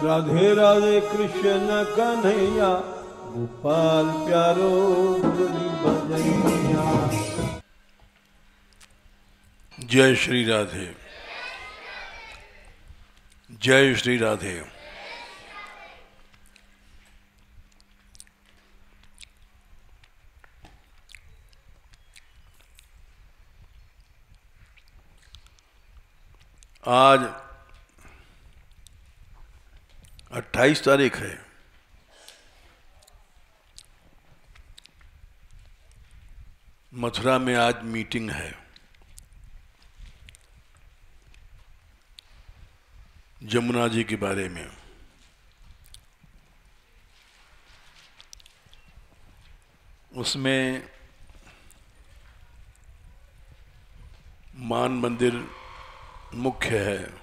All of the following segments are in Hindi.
राधे राधे कृष्ण कन्हैया गोपाल प्यारो मुरली बजैया। जय श्री राधे, जय श्री राधे। आज 28 तारीख है। मथुरा में आज मीटिंग है। जमुना जी के बारे में। उसमें मान मंदिर मुख्य है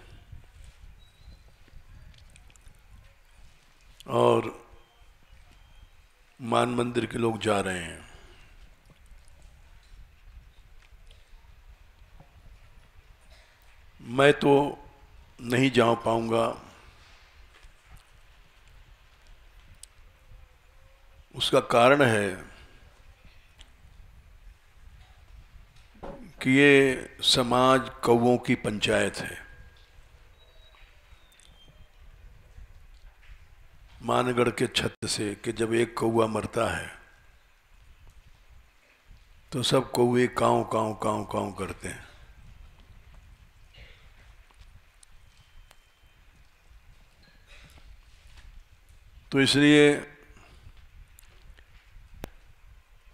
और मान मंदिर के लोग जा रहे हैं। मैं तो नहीं जा पाऊंगा। उसका कारण है कि ये समाज कौवों की पंचायत है। मानगढ़ के छत से कि जब एक कौवा मरता है तो सब कौवे काँव काँव काँव काँव करते हैं। तो इसलिए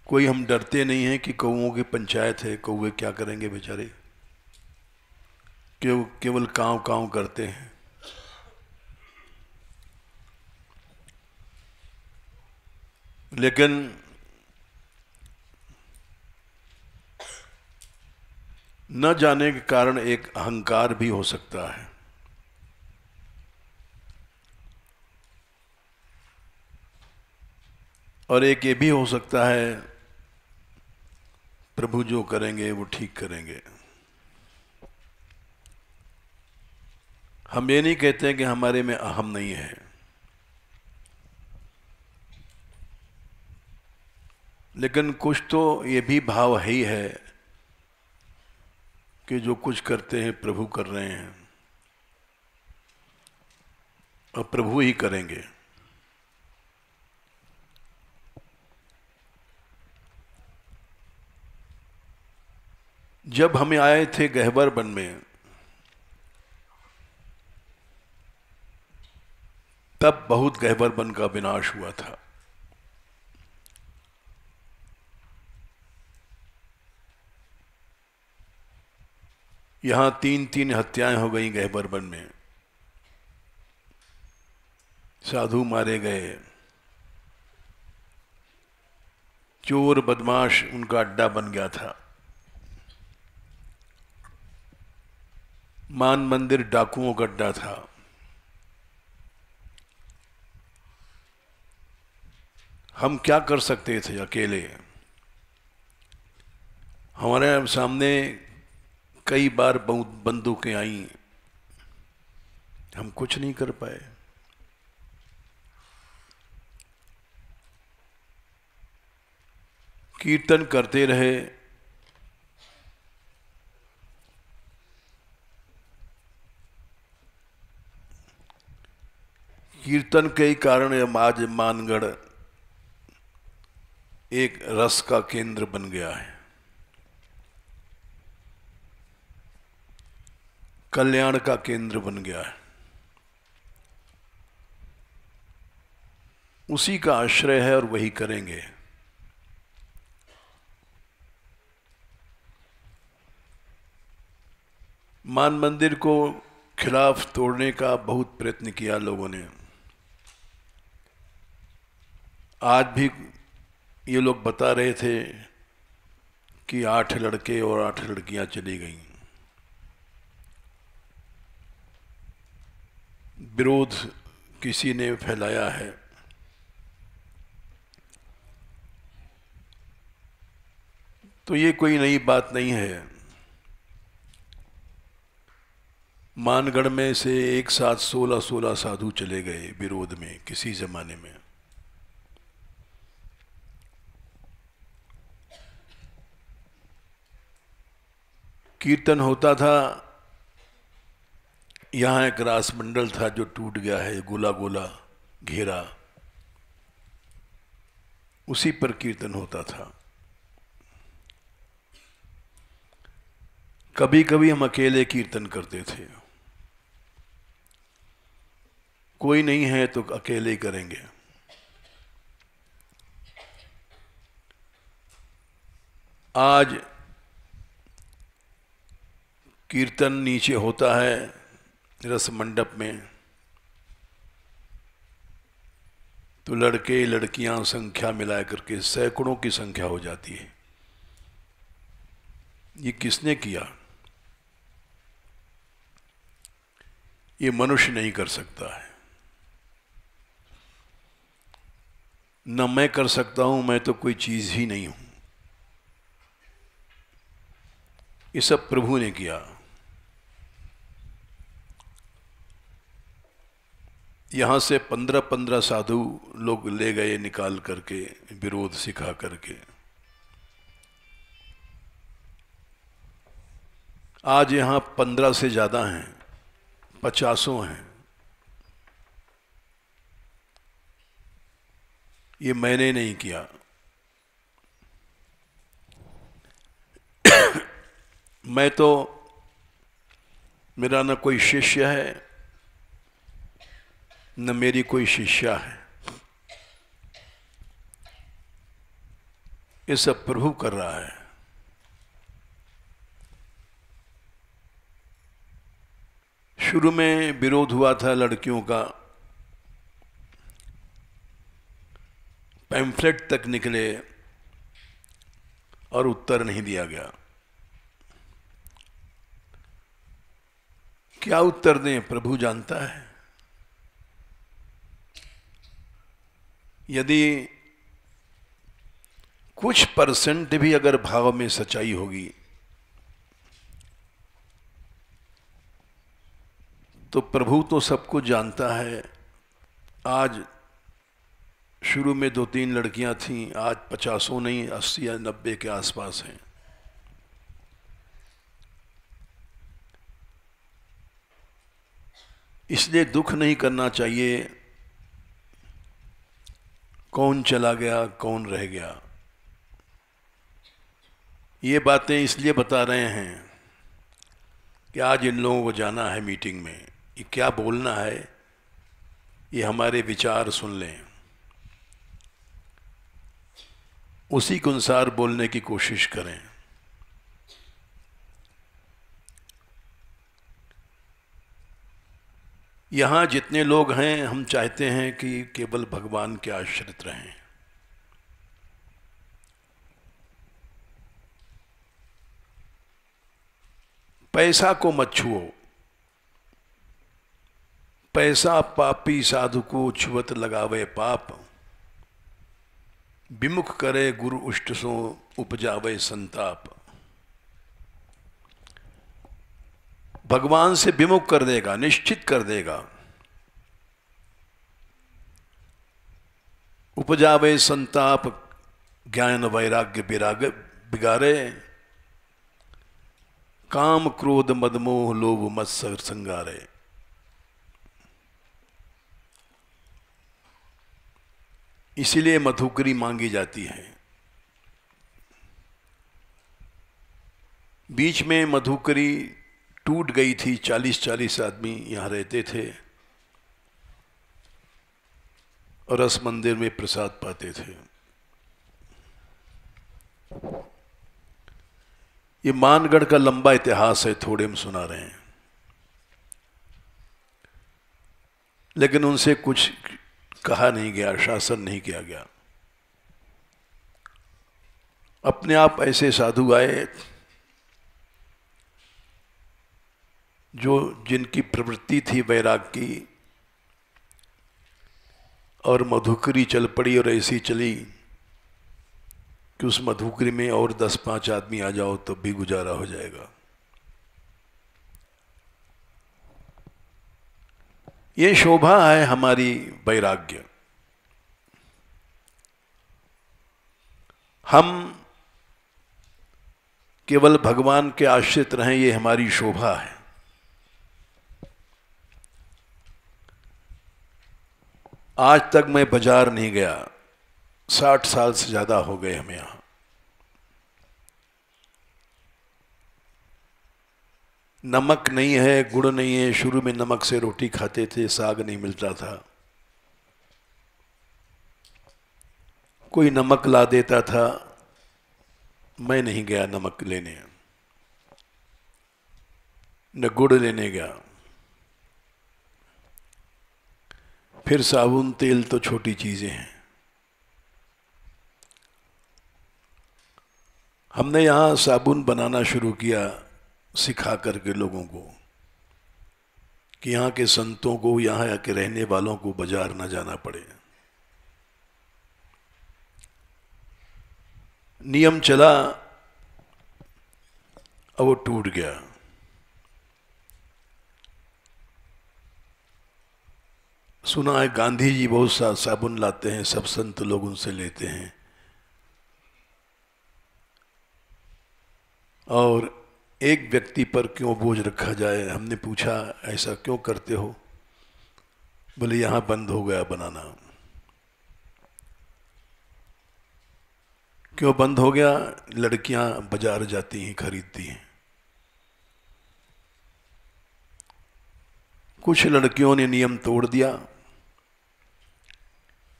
कोई हम डरते नहीं हैं कि कौवों की पंचायत है, कौवे क्या करेंगे बेचारे, केवल काँव काँव करते हैं। लेकिन न जाने के कारण एक अहंकार भी हो सकता है। और एक ये भी हो सकता है प्रभु जो करेंगे वो ठीक करेंगे। हम ये नहीं कहते हैं कि हमारे में अहम नहीं है, लेकिन कुछ तो ये भी भाव है ही है कि जो कुछ करते हैं प्रभु कर रहे हैं और प्रभु ही करेंगे। जब हम आए थे गहबर वन में तब बहुत गहबर वन का विनाश हुआ था। यहां 3-3 हत्याएं हो गई गहबर वन में। साधु मारे गए, चोर बदमाश उनका अड्डा बन गया था। मान मंदिर डाकुओं का अड्डा था। हम क्या कर सकते थे अकेले? हमारे सामने कई बार बंदूकें आई, हम कुछ नहीं कर पाए। कीर्तन करते रहे, कीर्तन के ही कारण आज मानगढ़ एक रस का केंद्र बन गया है, कल्याण का केंद्र बन गया है। उसी का आश्रय है और वही करेंगे। मान मंदिर को खिलाफ तोड़ने का बहुत प्रयत्न किया लोगों ने। आज भी ये लोग बता रहे थे कि 8 लड़के और 8 लड़कियां चली गईं। विरोध किसी ने फैलाया है। तो ये कोई नई बात नहीं है। मानगढ़ में से एक साथ 16 साधु चले गए विरोध में किसी जमाने में। कीर्तन होता था, यहाँ एक रास मंडल था जो टूट गया है, गोला गोला घेरा, उसी पर कीर्तन होता था। कभी कभी हम अकेले कीर्तन करते थे, कोई नहीं है तो अकेले ही करेंगे। आज कीर्तन नीचे होता है रस मंडप में, तो लड़के लड़कियां संख्या मिला करके सैकड़ों की संख्या हो जाती है। ये किसने किया? ये मनुष्य नहीं कर सकता है। न मैं कर सकता हूं, मैं तो कोई चीज ही नहीं हूं। ये सब प्रभु ने किया। यहां से 15-15 साधु लोग ले गए निकाल करके, विरोध सिखा करके। आज यहां 15 से ज्यादा हैं, 50 हैं। ये मैंने नहीं किया। मैं तो, मेरा न कोई शिष्य है न मेरी कोई शिष्या है, ये सब प्रभु कर रहा है। शुरू में विरोध हुआ था लड़कियों का, पैम्फलेट तक निकले और उत्तर नहीं दिया गया। क्या उत्तर दें, प्रभु जानता है। यदि कुछ परसेंट भी अगर भाव में सच्चाई होगी तो प्रभु तो सबको जानता है। आज शुरू में 2-3 लड़कियां थीं, आज 50 नहीं, 80 या 90 के आसपास हैं। इसलिए दुख नहीं करना चाहिए कौन चला गया कौन रह गया। ये बातें इसलिए बता रहे हैं कि आज इन लोगों को जाना है मीटिंग में, ये क्या बोलना है, ये हमारे विचार सुन लें, उसी के अनुसार बोलने की कोशिश करें। यहाँ जितने लोग हैं, हम चाहते हैं कि केवल भगवान के आश्रित रहें। पैसा को मत छुओ। पैसा पापी साधु को छुअत लगावे पाप, विमुख करे गुरु उष्ट सो उपजावे संताप। भगवान से विमुख कर देगा, निश्चित कर देगा। उपजावे संताप, ज्ञान वैराग्य विराग बिगारे, काम क्रोध मदमोह लोभ मत्सर संगारे। इसीलिए मधुकरी मांगी जाती है। बीच में मधुकरी टूट गई थी, 40-40 आदमी यहाँ रहते थे और रस मंदिर में प्रसाद पाते थे। ये मानगढ़ का लंबा इतिहास है, थोड़े हम सुना रहे हैं, लेकिन उनसे कुछ कहा नहीं गया, शासन नहीं किया गया। अपने आप ऐसे साधु आए जो जिनकी प्रवृत्ति थी वैराग की, और मधुकरी चल पड़ी और ऐसी चली कि उस मधुकरी में और 10-5 आदमी आ जाओ तब भी गुजारा हो जाएगा। ये शोभा है हमारी वैराग्य। हम केवल भगवान के आश्रित रहें, ये हमारी शोभा है। आज तक मैं बाजार नहीं गया, 60 साल से ज्यादा हो गए हमें यहां। नमक नहीं है, गुड़ नहीं है। शुरू में नमक से रोटी खाते थे, साग नहीं मिलता था। कोई नमक ला देता था, मैं नहीं गया नमक लेने, न गुड़ लेने गया। फिर साबुन तेल तो छोटी चीजें हैं। हमने यहाँ साबुन बनाना शुरू किया, सिखा करके लोगों को कि यहाँ के संतों को, यहाँ के रहने वालों को बाजार न जाना पड़े। नियम चला, अब वो टूट गया। सुना है गांधी जी बहुत सा साबुन लाते हैं, सब संत लोग उनसे लेते हैं। और एक व्यक्ति पर क्यों बोझ रखा जाए। हमने पूछा ऐसा क्यों करते हो? बोले यहाँ बंद हो गया बनाना। क्यों बंद हो गया? लड़कियां बाजार जाती हैं, खरीदती हैं। कुछ लड़कियों ने नियम तोड़ दिया,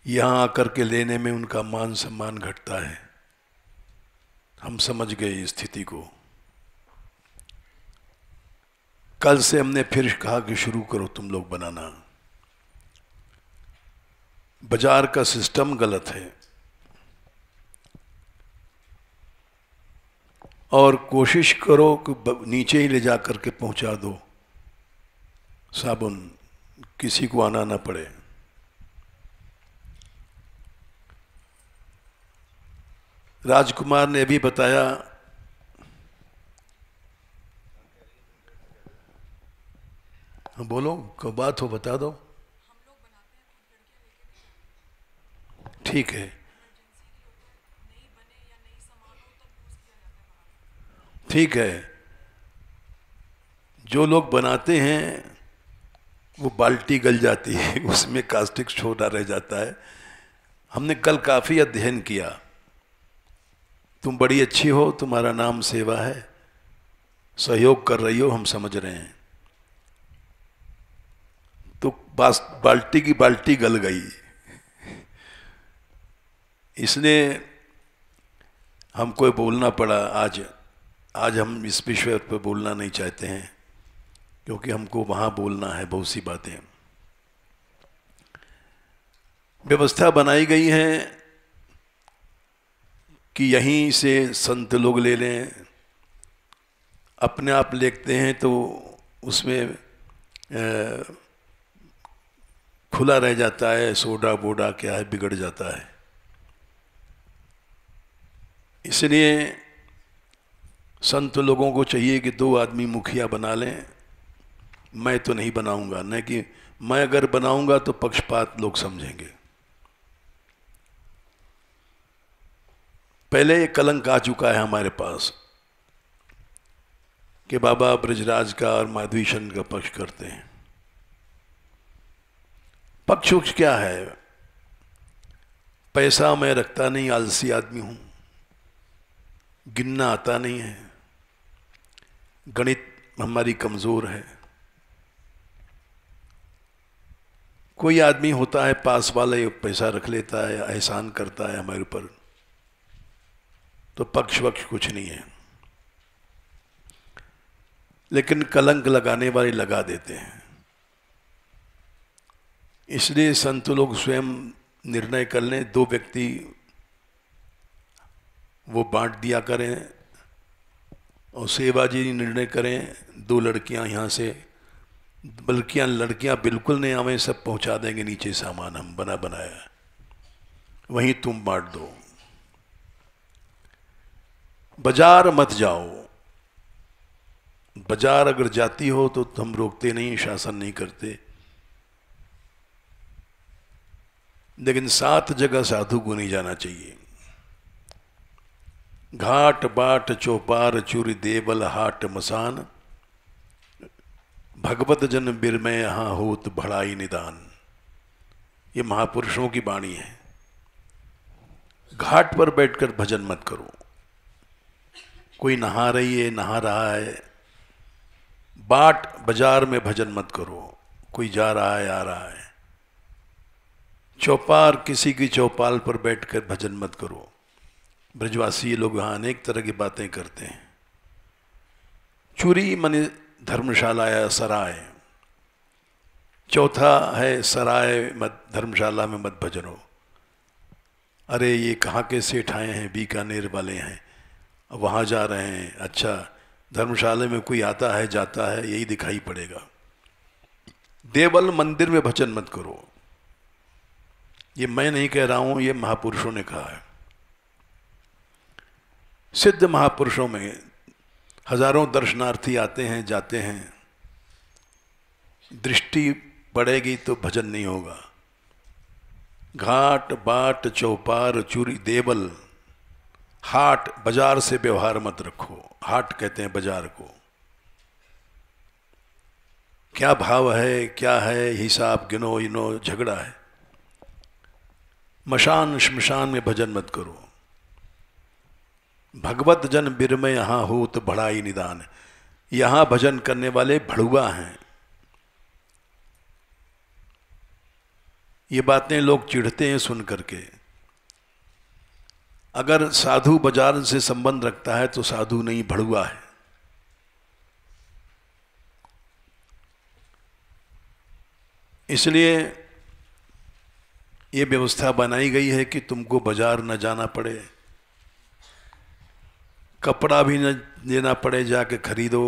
यहां आकर के लेने में उनका मान सम्मान घटता है। हम समझ गए स्थिति को। कल से हमने फिर कहा कि शुरू करो तुम लोग बनाना। बाजार का सिस्टम गलत है और कोशिश करो कि नीचे ही ले जा करके पहुंचा दो साबुन, किसी को आना ना पड़े। राजकुमार ने भी बताया, बोलो कोई बात हो बता दो। ठीक है, ठीक है। जो लोग बनाते हैं वो बाल्टी गल जाती है, उसमें कास्टिक छोटा रह जाता है। हमने कल काफी अध्ययन किया। तुम बड़ी अच्छी हो, तुम्हारा नाम सेवा है, सहयोग कर रही हो, हम समझ रहे हैं। तो बाल्टी की बाल्टी गल गई। इसलिए हमको बोलना पड़ा आज हम इस विषय पर बोलना नहीं चाहते हैं, क्योंकि हमको वहाँ बोलना है बहुत सी बातें। व्यवस्था बनाई गई है कि यहीं से संत लोग ले लें। अपने आप लेते हैं तो उसमें खुला रह जाता है, सोडा बोडा क्या है, बिगड़ जाता है। इसलिए संत लोगों को चाहिए कि 2 आदमी मुखिया बना लें। मैं तो नहीं बनाऊंगा, न कि मैं अगर बनाऊंगा तो पक्षपात लोग समझेंगे। पहले ये कलंक आ चुका है हमारे पास कि बाबा ब्रजराज का और माधवीशन का पक्ष करते हैं। पक्ष क्या है? पैसा मैं रखता नहीं, आलसी आदमी हूं, गिनना आता नहीं है, गणित हमारी कमजोर है। कोई आदमी होता है पास वाला, ये पैसा रख लेता है, एहसान करता है हमारे ऊपर, तो पक्ष वक्ष कुछ नहीं है। लेकिन कलंक लगाने वाले लगा देते हैं। इसलिए संत लोग स्वयं निर्णय कर लें, 2 व्यक्ति वो बांट दिया करें, और सेवाजी निर्णय करें 2 लड़कियां यहाँ से, बल्कि लड़कियां बिल्कुल नहीं आवे, सब पहुंचा देंगे नीचे सामान हम बना बनाया, वहीं तुम बांट दो। बाजार मत जाओ। बाजार अगर जाती हो तो हम रोकते नहीं, शासन नहीं करते, लेकिन 7 जगह साधु को नहीं जाना चाहिए। घाट बाट चौपार चूरी देवल हाट मसान, भगवत जन बिरमय यहाँ होत भड़ाई निदान। ये महापुरुषों की वाणी है। घाट पर बैठकर भजन मत करो। कोई नहा रही है, नहा रहा है, बाट बाजार में भजन मत करो। कोई जा रहा है, आ रहा है। चौपार, किसी की चौपाल पर बैठकर भजन मत करो। ब्रजवासी लोग यहाँ अनेक तरह की बातें करते हैं। चूरी माने धर्मशाला या सराय। चौथा है सराय मत, धर्मशाला में मत भजनो। अरे ये कहाँ के सेठ आए हैं, बीकानेर वाले हैं, वहाँ जा रहे हैं। अच्छा, धर्मशाला में कोई आता है जाता है, यही दिखाई पड़ेगा। देवल मंदिर में भजन मत करो। ये मैं नहीं कह रहा हूँ, ये महापुरुषों ने कहा है। सिद्ध महापुरुषों में हजारों दर्शनार्थी आते हैं जाते हैं। दृष्टि बढ़ेगी तो भजन नहीं होगा। घाट बाट चौपार चूरी देवल हाट, बाजार से व्यवहार मत रखो। हाट कहते हैं बाजार को। क्या भाव है, क्या है, हिसाब गिनो इनो, झगड़ा है। मशान श्मशान में भजन मत करो। भगवत जन बिरमय यहाँ हो तो बढ़ाई निदान। यहाँ भजन करने वाले भड़ुआ हैं। ये बातें लोग चिढ़ते हैं सुन करके। अगर साधु बाजार से संबंध रखता है तो साधु नहीं, भड़ुआ है। इसलिए ये व्यवस्था बनाई गई है कि तुमको बाजार न जाना पड़े, कपड़ा भी न लेना पड़े जाके खरीदो,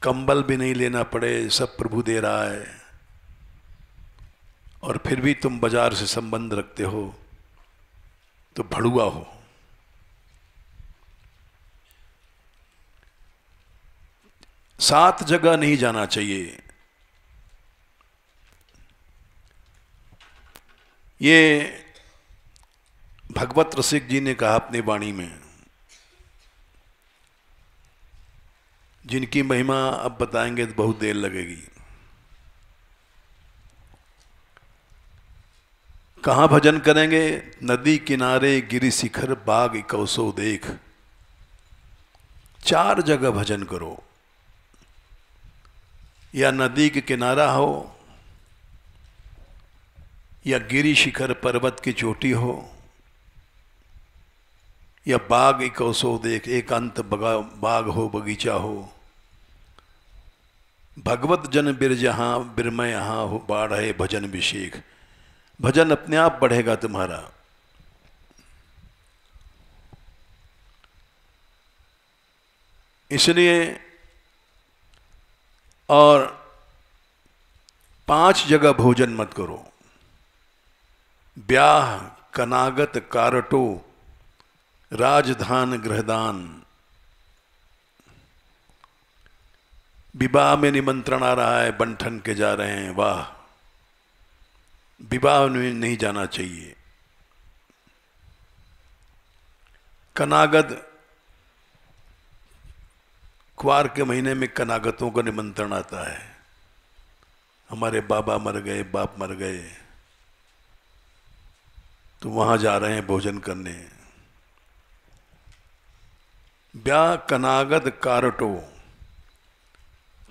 कंबल भी नहीं लेना पड़े, सब प्रभु दे रहा है। और फिर भी तुम बाजार से संबंध रखते हो तो भड़ुआ हो। सात जगह नहीं जाना चाहिए। ये भगवत रसिक जी ने कहा अपनी वाणी में, जिनकी महिमा अब बताएंगे तो बहुत देर लगेगी। कहाँ भजन करेंगे? नदी किनारे गिरि शिखर बाग इकौसो देख। 4 जगह भजन करो। या नदी के किनारा हो, या गिरि शिखर पर्वत की चोटी हो, या बाग इकौसो देख, एकांत बाग हो, बगीचा हो। भगवत जन बिरजहाँ बिरमय यहाँ हो बाढ़े भजन अभिषेक। भजन अपने आप बढ़ेगा तुम्हारा। इसलिए और 5 जगह भोजन मत करो। ब्याह कनागत कारटो राजधान गृहदान। विवाह में निमंत्रण आ रहा है, बंठन के जा रहे हैं, वाह, विवाह में नहीं जाना चाहिए। कनागत, कुआर के महीने में कनागतों का निमंत्रण आता है। हमारे बाबा मर गए, बाप मर गए, तो वहां जा रहे हैं भोजन करने। ब्याह कनागत कारटो।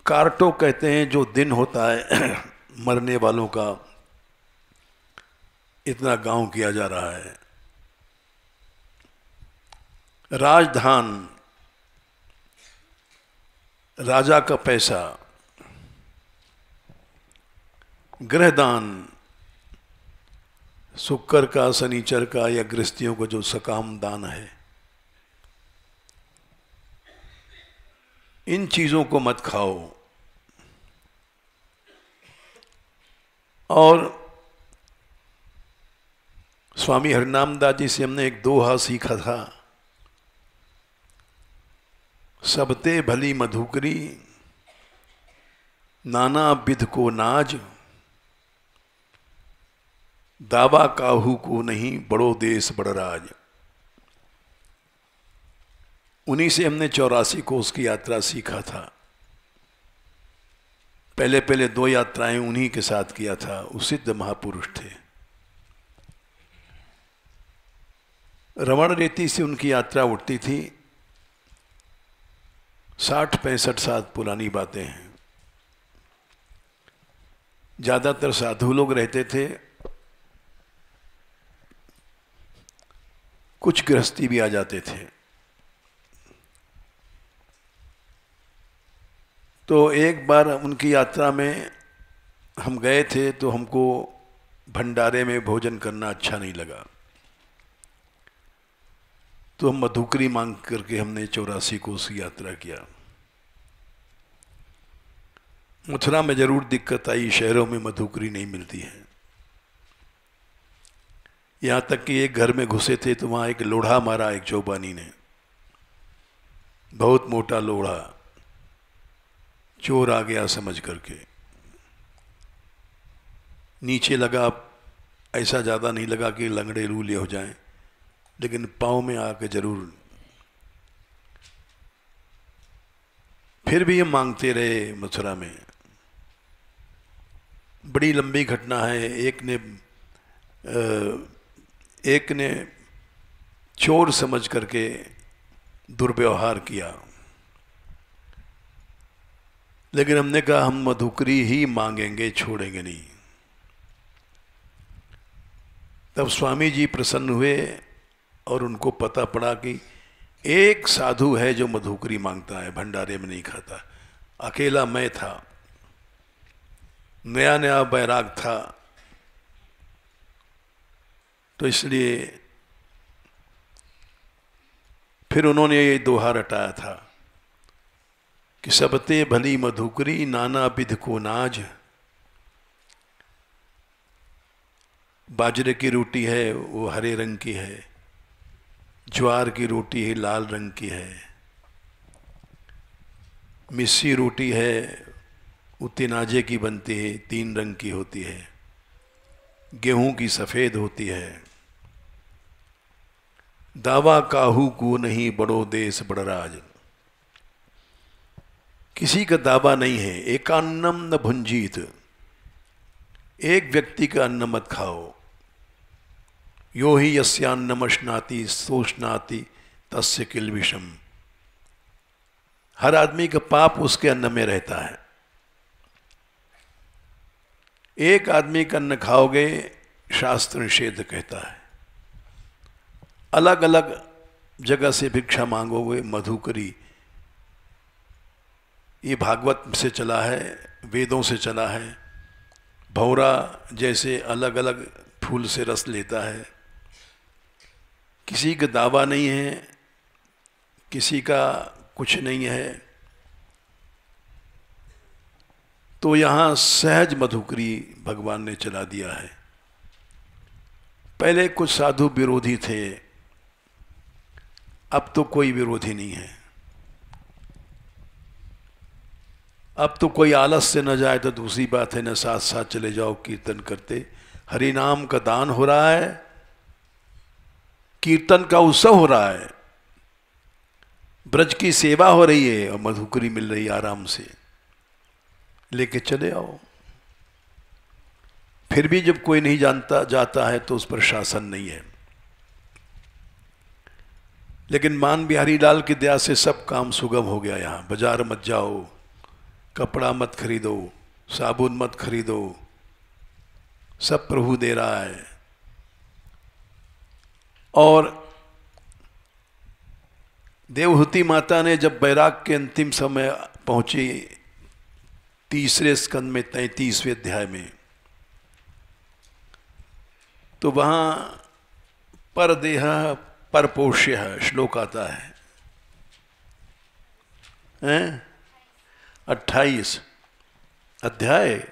कारटो कहते हैं जो दिन होता है मरने वालों का, इतना गांव किया जा रहा है। राजधान, राजा का पैसा। गृहदान, शुक्र का, शनिचर का या गृहस्थियों का जो सकाम दान है। इन चीजों को मत खाओ। और स्वामी हरिनामदास जी से हमने एक दोहा सीखा था। सबते भली मधुकरी नाना विध को नाज, दावा काहू को नहीं, बड़ो देश बड़ राज। उन्हीं से हमने 84 कोस की यात्रा सीखा था। पहले पहले 2 यात्राएं उन्हीं के साथ किया था। वो सिद्ध महापुरुष थे। रमण रेती से उनकी यात्रा उठती थी। 60-65 साल पुरानी बातें हैं। ज्यादातर साधु लोग रहते थे, कुछ गृहस्थी भी आ जाते थे। तो एक बार उनकी यात्रा में हम गए थे, तो हमको भंडारे में भोजन करना अच्छा नहीं लगा, तो हम मधुकरी मांग करके हमने 84 कोस की यात्रा किया। मथुरा में जरूर दिक्कत आई, शहरों में मधुकरी नहीं मिलती है। यहाँ तक कि एक घर में घुसे थे तो वहाँ एक लोढ़ा मारा एक चौबानी ने, बहुत मोटा लोढ़ा। चोर आ गया समझ करके। नीचे लगा, ऐसा ज़्यादा नहीं लगा कि लंगड़े लूले हो जाएं, लेकिन पाँव में आके जरूर। फिर भी हम मांगते रहे मथुरा में। बड़ी लंबी घटना है। एक ने चोर समझ करके दुर्व्यवहार किया, लेकिन हमने कहा हम मधुकरी ही मांगेंगे, छोड़ेंगे नहीं। तब स्वामी जी प्रसन्न हुए और उनको पता पड़ा कि एक साधु है जो मधुकरी मांगता है, भंडारे में नहीं खाता। अकेला मैं था, नया नया बैराग था, तो इसलिए फिर उन्होंने ये दोहा रटाया था कि सबते भली मधुकरी, नाना विध को नाज। बाजरे की रोटी है वो हरे रंग की है, ज्वार की रोटी है लाल रंग की है, मिस्सी रोटी है वो तिनाजे की बनती है, 3 रंग की होती है, गेहूं की सफेद होती है। दावा काहू को नहीं, बड़ो देश बड़ राज। किसी का दावा नहीं है। एकान्नम न भुंजीत, एक व्यक्ति का अन्न मत खाओ। यो ही यस्यान्नमश्नाति सोष्णाति तस्य किल विषम। हर आदमी का पाप उसके अन्न में रहता है। एक आदमी का अन्न खाओगे, शास्त्र निषेध कहता है। अलग अलग जगह से भिक्षा मांगोगे, मधुकरी। ये भागवत से चला है, वेदों से चला है। भौरा जैसे अलग अलग फूल से रस लेता है। किसी का दावा नहीं है, किसी का कुछ नहीं है। तो यहाँ सहज मधुकरी भगवान ने चला दिया है। पहले कुछ साधु विरोधी थे, अब तो कोई विरोधी नहीं है। अब तो कोई आलस से न जाए तो दूसरी बात है, न साथ साथ चले जाओ कीर्तन करते। हरि नाम का दान हो रहा है, कीर्तन का उत्सव हो रहा है, ब्रज की सेवा हो रही है और मधुकरी मिल रही है आराम से, लेके चले आओ। फिर भी जब कोई नहीं जानता जाता है तो उस पर शासन नहीं है। लेकिन मान बिहारी लाल की दया से सब काम सुगम हो गया। यहाँ बाजार मत जाओ, कपड़ा मत खरीदो, साबुन मत खरीदो, सब प्रभु दे रहा है। और देवहूति माता ने जब बैराग के अंतिम समय पहुंची, 3रे स्कंद में 33वें अध्याय में, तो वहां परदेह परपोष्य श्लोक आता है, 28 अध्याय।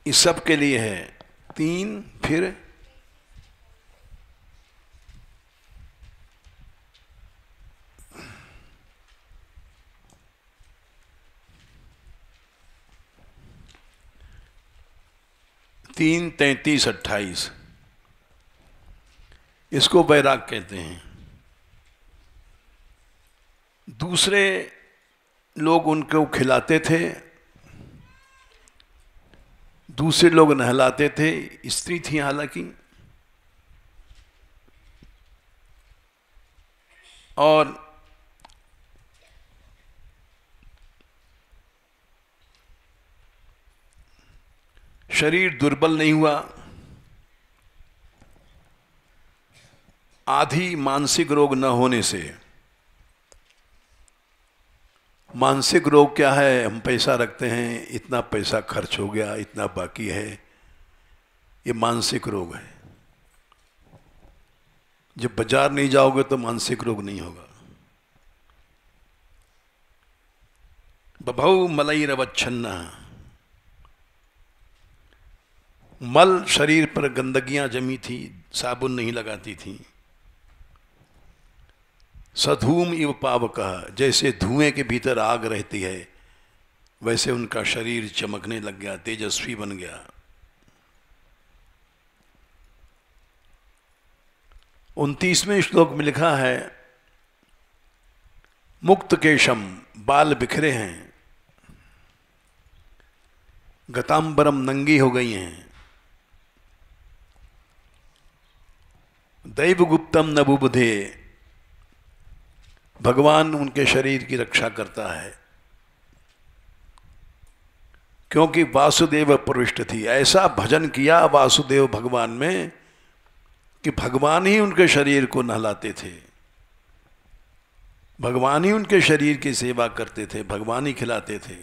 इस सब के लिए है 3। फिर 3, 33, 28 इसको वैराग कहते हैं। दूसरे लोग उनको खिलाते थे, दूसरे लोग नहलाते थे, स्त्री थी हालांकि, और शरीर दुर्बल नहीं हुआ। आधी मानसिक रोग न होने से। मानसिक रोग क्या है? हम पैसा रखते हैं, इतना पैसा खर्च हो गया, इतना बाकी है, ये मानसिक रोग है। जब बाजार नहीं जाओगे तो मानसिक रोग नहीं होगा। बभौ मलैरवच्छन्ना, मल शरीर पर गंदगियां जमी थी, साबुन नहीं लगाती थी। सधूम इव पावकः, जैसे धुएं के भीतर आग रहती है वैसे उनका शरीर चमकने लग गया, तेजस्वी बन गया। 29वें श्लोक में लिखा है, मुक्त केशम, बाल बिखरे हैं, गतांबरम, नंगी हो गई हैं, दैवगुप्तम न बुबुधे, भगवान उनके शरीर की रक्षा करता है क्योंकि वासुदेव प्रविष्ट थी। ऐसा भजन किया वासुदेव भगवान में कि भगवान ही उनके शरीर को नहलाते थे, भगवान ही उनके शरीर की सेवा करते थे, भगवान ही खिलाते थे।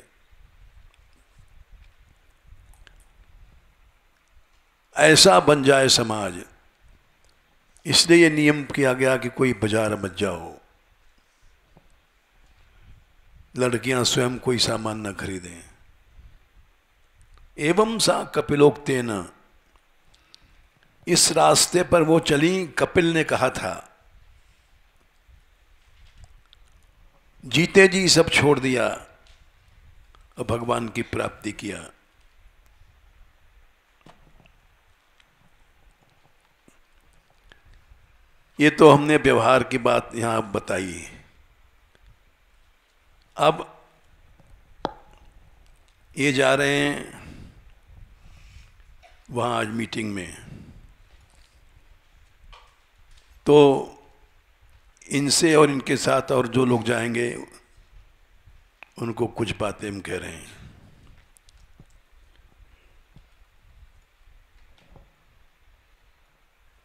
ऐसा बन जाए समाज, इसलिए ये नियम किया गया कि कोई बाजार मत जाओ, लड़कियां स्वयं कोई सामान न खरीदें। एवं सा कपिलोक्तेन, इस रास्ते पर वो चली, कपिल ने कहा था। जीते जी सब छोड़ दिया और भगवान की प्राप्ति किया। ये तो हमने व्यवहार की बात यहां बताई। अब ये जा रहे हैं वहाँ आज मीटिंग में, तो इनसे और इनके साथ और जो लोग जाएंगे उनको कुछ बातें हम कह रहे हैं।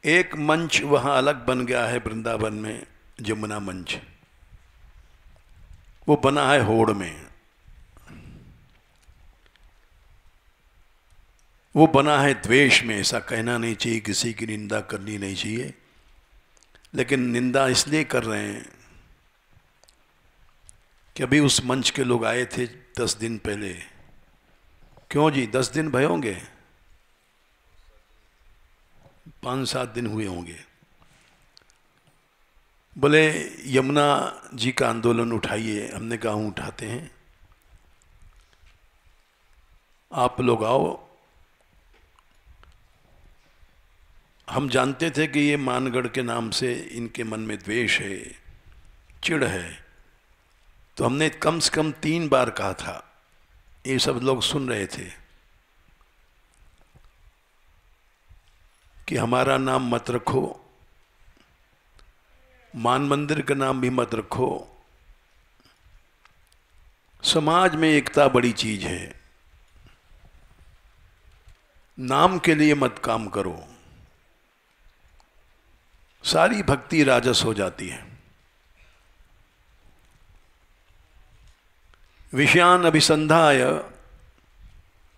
एक मंच वहाँ अलग बन गया है वृंदावन में, जमुना मंच, वो बना है होड़ में। वो बना है द्वेष में। ऐसा कहना नहीं चाहिए, किसी की निंदा करनी नहीं चाहिए, लेकिन निंदा इसलिए कर रहे हैं कि अभी उस मंच के लोग आए थे 10 दिन पहले। क्यों जी? 10 दिन भय होंगे, 5-7 दिन हुए होंगे। बोले यमुना जी का आंदोलन उठाइए। हमने कहा हूँ उठाते हैं, आप लोग आओ। हम जानते थे कि ये मानगढ़ के नाम से इनके मन में द्वेष है, चिढ़ है, तो हमने कम से कम 3 बार कहा था। ये सब लोग सुन रहे थे कि हमारा नाम मत रखो, मान मंदिर का नाम भी मत रखो। समाज में एकता बड़ी चीज है, नाम के लिए मत काम करो, सारी भक्ति राजस हो जाती है। विषयान अभिसंधाय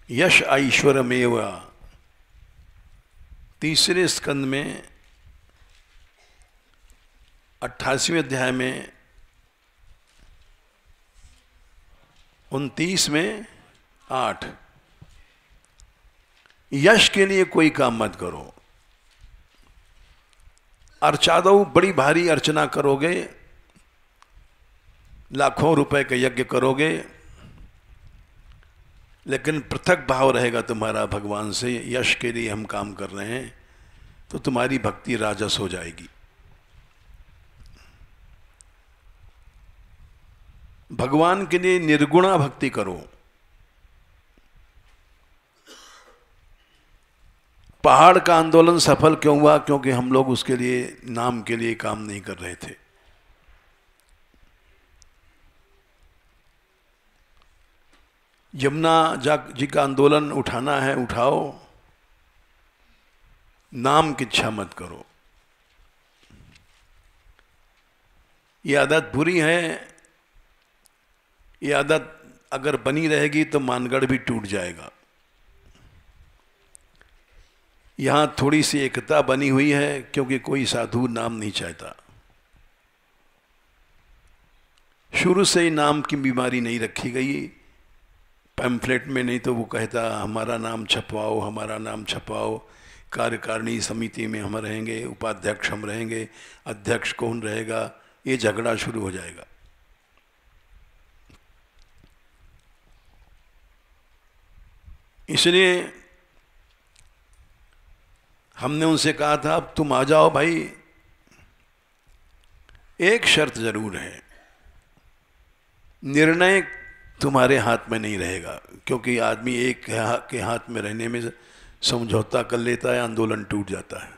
यश ऐश्वरमेव, 3 स्कंद में 28वें अध्याय में 29 में 8, यश के लिए कोई काम मत करो। अर्चादौ, बड़ी भारी अर्चना करोगे, लाखों रुपए का यज्ञ करोगे, लेकिन पृथक भाव रहेगा तुम्हारा भगवान से, यश के लिए हम काम कर रहे हैं, तो तुम्हारी भक्ति राजस हो जाएगी। भगवान के लिए निर्गुणा भक्ति करो। पहाड़ का आंदोलन सफल क्यों हुआ? क्योंकि हम लोग उसके लिए, नाम के लिए काम नहीं कर रहे थे। यमुना जी का आंदोलन उठाना है, उठाओ, नाम की इच्छा मत करो। ये आदत बुरी है। ये आदत अगर बनी रहेगी तो मानगढ़ भी टूट जाएगा। यहां थोड़ी सी एकता बनी हुई है क्योंकि कोई साधु नाम नहीं चाहता। शुरू से ही नाम की बीमारी नहीं रखी गई पैम्फलेट में, नहीं तो वो कहता हमारा नाम छपवाओ, हमारा नाम छपवाओ, कार्यकारिणी समिति में हम रहेंगे, उपाध्यक्ष हम रहेंगे, अध्यक्ष कौन रहेगा, ये झगड़ा शुरू हो जाएगा। इसलिए हमने उनसे कहा था अब तुम आ जाओ भाई, एक शर्त जरूर है, निर्णय तुम्हारे हाथ में नहीं रहेगा, क्योंकि आदमी एक के हाथ में रहने में समझौता कर लेता है, आंदोलन टूट जाता है।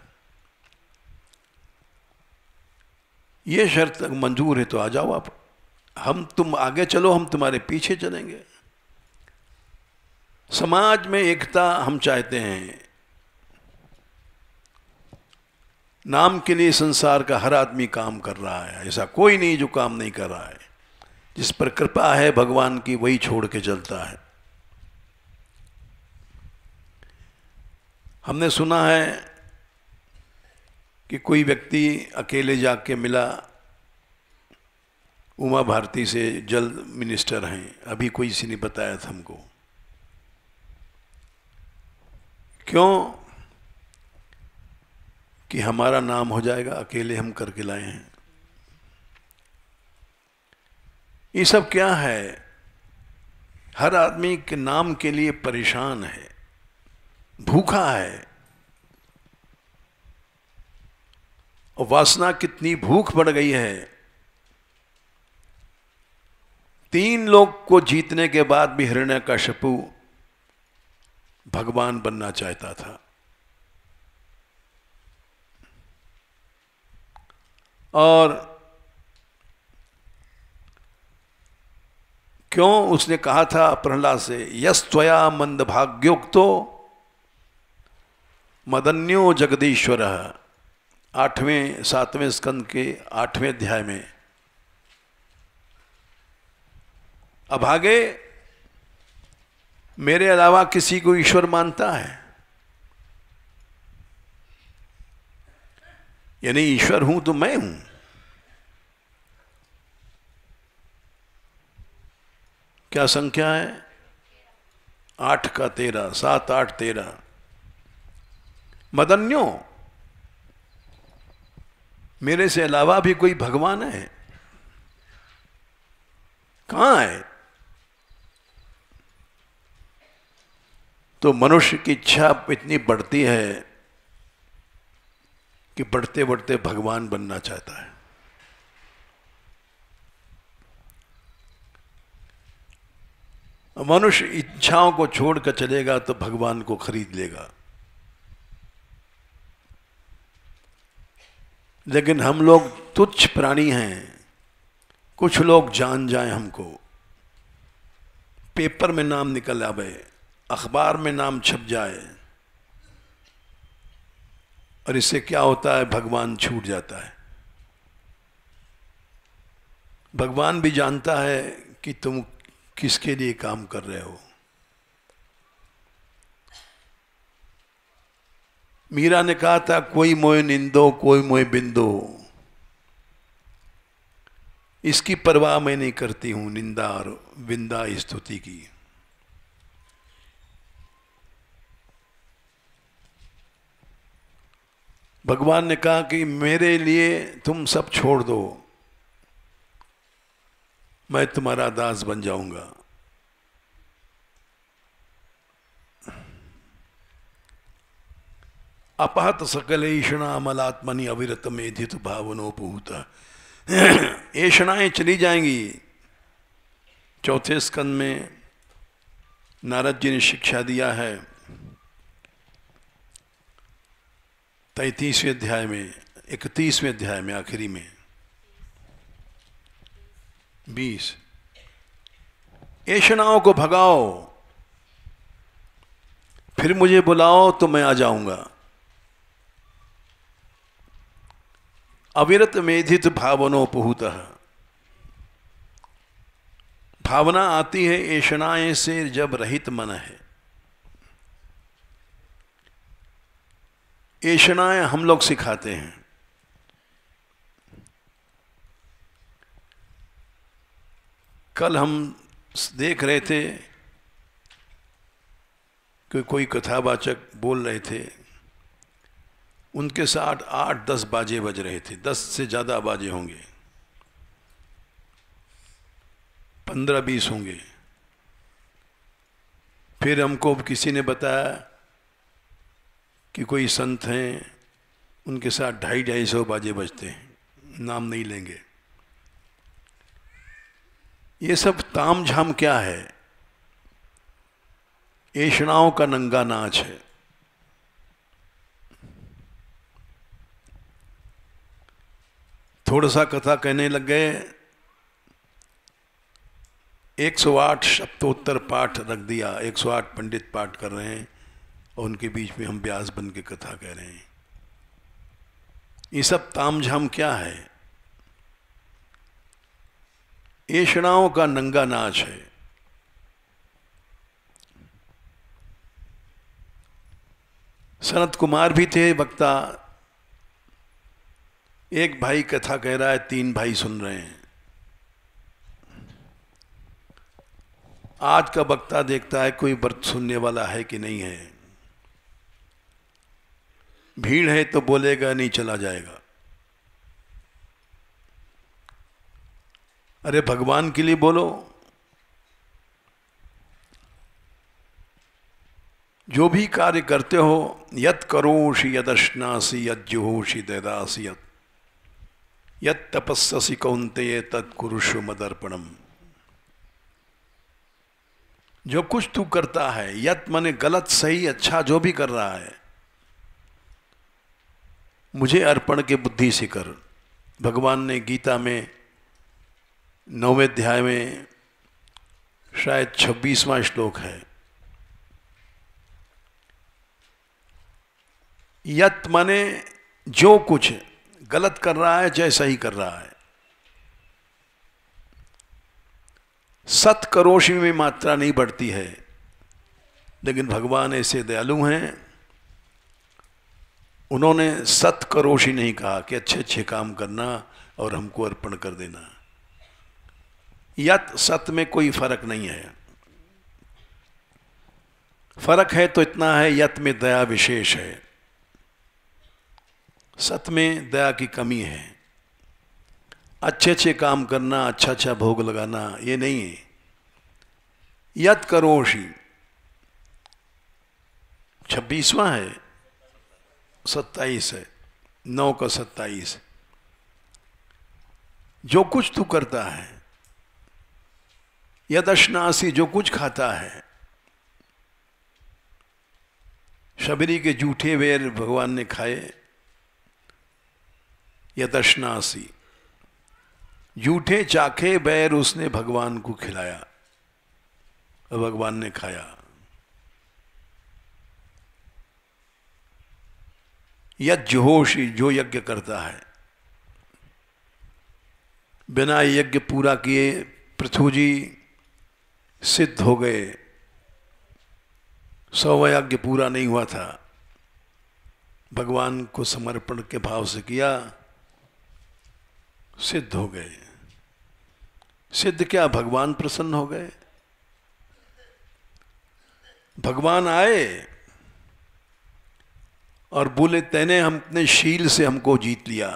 ये शर्त मंजूर है तो आ जाओ आप, तुम आगे चलो, हम तुम्हारे पीछे चलेंगे। समाज में एकता हम चाहते हैं। नाम के लिए संसार का हर आदमी काम कर रहा है, ऐसा कोई नहीं जो काम नहीं कर रहा है। जिस पर कृपा है भगवान की वही छोड़ के चलता है। हमने सुना है कि कोई व्यक्ति अकेले जाके मिला, उमा भारती से, जल मिनिस्टर हैं, अभी कोई किसी ने बताया था हमको। क्यों? कि हमारा नाम हो जाएगा, अकेले हम करके लाए हैं। ये सब क्या है? हर आदमी के नाम के लिए परेशान है, भूखा है। और वासना कितनी भूख बढ़ गई है। 3 लोग को जीतने के बाद भी हिरण्यकशिपु भगवान बनना चाहता था। और क्यों? उसने कहा था प्रहलाद से, यस्त्वया मंदभाग्योक्तो मदन्यो जगदीश्वर, 8वें 7वें स्कंद के 8वें अध्याय में। अभागे मेरे अलावा किसी को ईश्वर मानता है? यानी ईश्वर हूं तो मैं हूं। क्या संख्या है? 8 का 13, 7 8 13। मदन्यो, मेरे से अलावा भी कोई भगवान है? कहां है? तो मनुष्य की इच्छा इतनी बढ़ती है कि बढ़ते बढ़ते भगवान बनना चाहता है। मनुष्य इच्छाओं को छोड़कर चलेगा तो भगवान को खरीद लेगा। लेकिन हम लोग तुच्छ प्राणी हैं। कुछ लोग जान जाएं हमको, पेपर में नाम निकल आवे, अखबार में नाम छप जाए, और इससे क्या होता है? भगवान छूट जाता है। भगवान भी जानता है कि तुम किसके लिए काम कर रहे हो। मीरा ने कहा था, कोई मोय निंदो कोई मोय बिंदो, इसकी परवाह मैं नहीं करती हूं, निंदा और विंदा स्तुति की। भगवान ने कहा कि मेरे लिए तुम सब छोड़ दो, मैं तुम्हारा दास बन जाऊंगा। अपहत सकल ऐषणामलात्मनि अविरत मेधित भावनोपहूत। ऐषणाएं चली जाएंगी। चौथे स्कंद में नारद जी ने शिक्षा दिया है, 33वें अध्याय में, 31वें अध्याय में आखिरी में 20, ऐषणाओं को भगाओ, फिर मुझे बुलाओ तो मैं आ जाऊंगा। अविरत मेधित भावनोपहूतः, भावना आती है ऐषणाएं से जब रहित मन है। ऐषणाएं हम लोग सिखाते हैं। कल हम देख रहे थे कि कोई कथावाचक बोल रहे थे, उनके साथ 8-10 बाजे बज रहे थे, 10 से ज़्यादा बाजे होंगे, 15-20 होंगे। फिर हमको किसी ने बताया कि कोई संत हैं, उनके साथ 250-250 बाजे बजते हैं, नाम नहीं लेंगे। ये सब ताम झाम क्या है? ऐषणाओं का नंगा नाच है। थोड़ा सा कथा कहने लग गए, 108 शब्दोत्तर पाठ रख दिया, 108 पंडित पाठ कर रहे हैं और उनके बीच में हम व्यास बन के कथा कह रहे हैं। ये सब तामझाम क्या है? ऐषणाओं का नंगा नाच है। सनत कुमार भी थे वक्ता। एक भाई कथा कह रहा है, 3 भाई सुन रहे हैं। आज का वक्ता देखता है कोई व्रत सुनने वाला है कि नहीं है। भीड़ है तो बोलेगा, नहीं चला जाएगा। अरे भगवान के लिए बोलो। जो भी कार्य करते हो, यत् करोषि यदश्नासि यज्जुहोषि ददासि यत् तपस्ससि कौन्तेय तत्कुरुषु मदर्पणम। जो कुछ तू करता है, यत् माने गलत सही अच्छा जो भी कर रहा है, मुझे अर्पण के बुद्धि से कर। भगवान ने गीता में 9वें अध्याय में शायद 26वां श्लोक है, यत् माने जो कुछ गलत कर रहा है चाहे सही कर रहा है। सत करोषि में मात्रा नहीं बढ़ती है, लेकिन भगवान ऐसे दयालु हैं, उन्होंने सत करोषि नहीं कहा कि अच्छे अच्छे काम करना और हमको अर्पण कर देना। यत सत में कोई फर्क नहीं है। फर्क है तो इतना है, यत में दया विशेष है, सत में दया की कमी है। अच्छे अच्छे काम करना, अच्छा अच्छा भोग लगाना, ये नहीं है। यत करोषि 26वां है, 27 है, 9 का 27। जो कुछ तू करता है, यदश्नासी जो कुछ खाता है। शबरी के जूठे वेर भगवान ने खाए, यदश्नासी जूठे चाखे बैर उसने भगवान को खिलाया और भगवान ने खाया। यज्जुहोषि जो यज्ञ करता है, बिना यज्ञ पूरा किए पृथु जी सिद्ध हो गए। 100वां यज्ञ पूरा नहीं हुआ था, भगवान को समर्पण के भाव से किया, सिद्ध हो गए। सिद्ध क्या, भगवान प्रसन्न हो गए। भगवान आए और बोले, तैने हम अपने शील से हमको जीत लिया।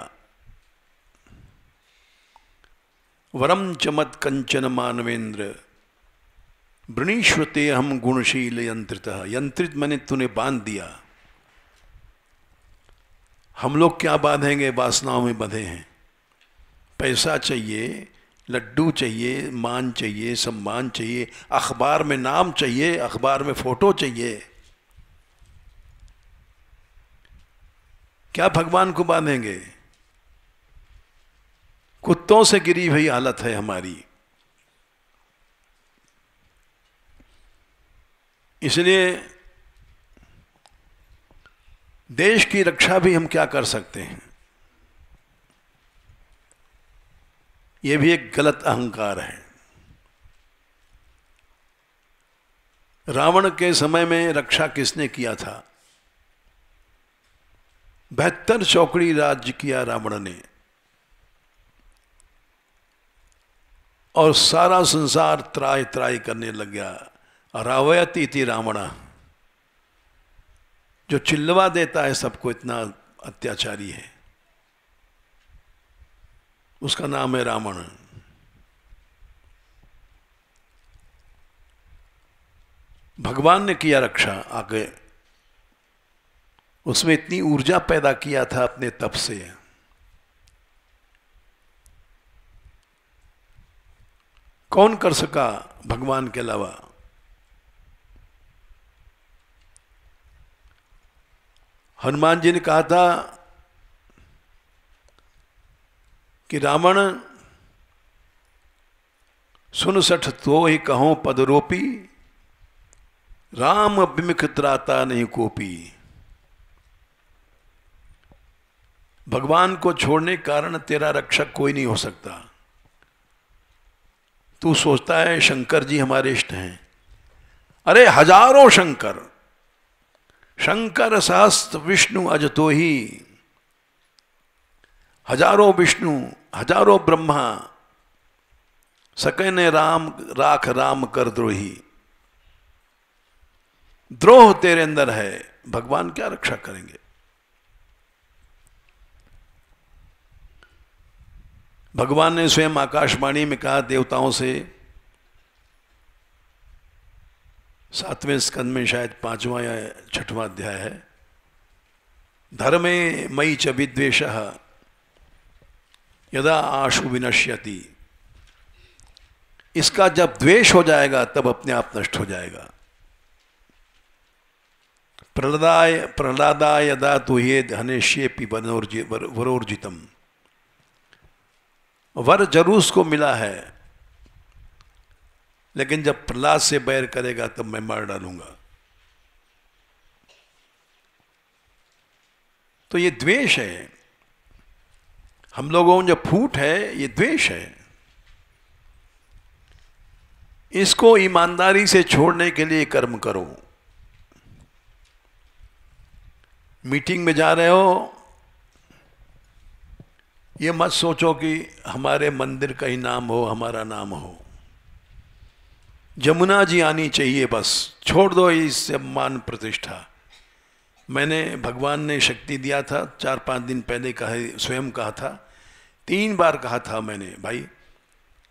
वरम चमत कंचन मानवेंद्र वृणीश्वते हम गुणशील यंत्रित। यंत्रित मैंने तूने बांध दिया। हम लोग क्या बांधेंगे, वासनाओं में बंधे हैं। पैसा चाहिए, लड्डू चाहिए, मान चाहिए, सम्मान चाहिए, अखबार में नाम चाहिए, अखबार में फोटो चाहिए। क्या भगवान को बांधेंगे? कुत्तों से गिरी हुई हालत है हमारी। इसलिए देश की रक्षा भी हम क्या कर सकते हैं? यह भी एक गलत अहंकार है। रावण के समय में रक्षा किसने किया था? 72 चौकड़ी राज्य किया रावण ने, और सारा संसार त्राय त्राय करने लग गया। रावयति इति रावण, जो चिल्लवा देता है सबको, इतना अत्याचारी है, उसका नाम है रावण। भगवान ने किया रक्षा आगे, उसमें इतनी ऊर्जा पैदा किया था अपने तप से। कौन कर सका भगवान के अलावा? हनुमान जी ने कहा था कि रावण सुन सठ तो ही कहो पदरोपी, राम बिमिख त्राता नहीं कोपी। भगवान को छोड़ने के कारण तेरा रक्षक कोई नहीं हो सकता। तू सोचता है शंकर जी हमारे इष्ट हैं। अरे हजारों शंकर, शंकर सहस्त्र विष्णु अजतो ही, हजारों विष्णु, हजारों ब्रह्मा, सके ने राम राख राम कर द्रोही। द्रोह तेरे अंदर है, भगवान क्या रक्षा करेंगे? भगवान ने स्वयं आकाशवाणी में कहा देवताओं से, 7वें स्कंद में शायद 5वां या 6वां अध्याय है, धर्मे मयि च विद्वेषः यदा आशु विनश्यति। इसका जब द्वेष हो जाएगा तब अपने आप नष्ट हो जाएगा। प्रहलादाय यदा तुहेद हनेष्येपि वरोर्जितम। वर जरूर उसको मिला है, लेकिन जब प्रहलाद से बैर करेगा तब मैं मार डालूंगा। तो ये द्वेष है। हम लोगों में जो फूट है ये द्वेष है। इसको ईमानदारी से छोड़ने के लिए कर्म करो। मीटिंग में जा रहे हो, ये मत सोचो कि हमारे मंदिर का ही नाम हो, हमारा नाम हो। जमुना जी आनी चाहिए बस, छोड़ दो इससे मान प्रतिष्ठा। मैंने, भगवान ने शक्ति दिया था, 4-5 दिन पहले स्वयं कहा था, 3 बार कहा था मैंने, भाई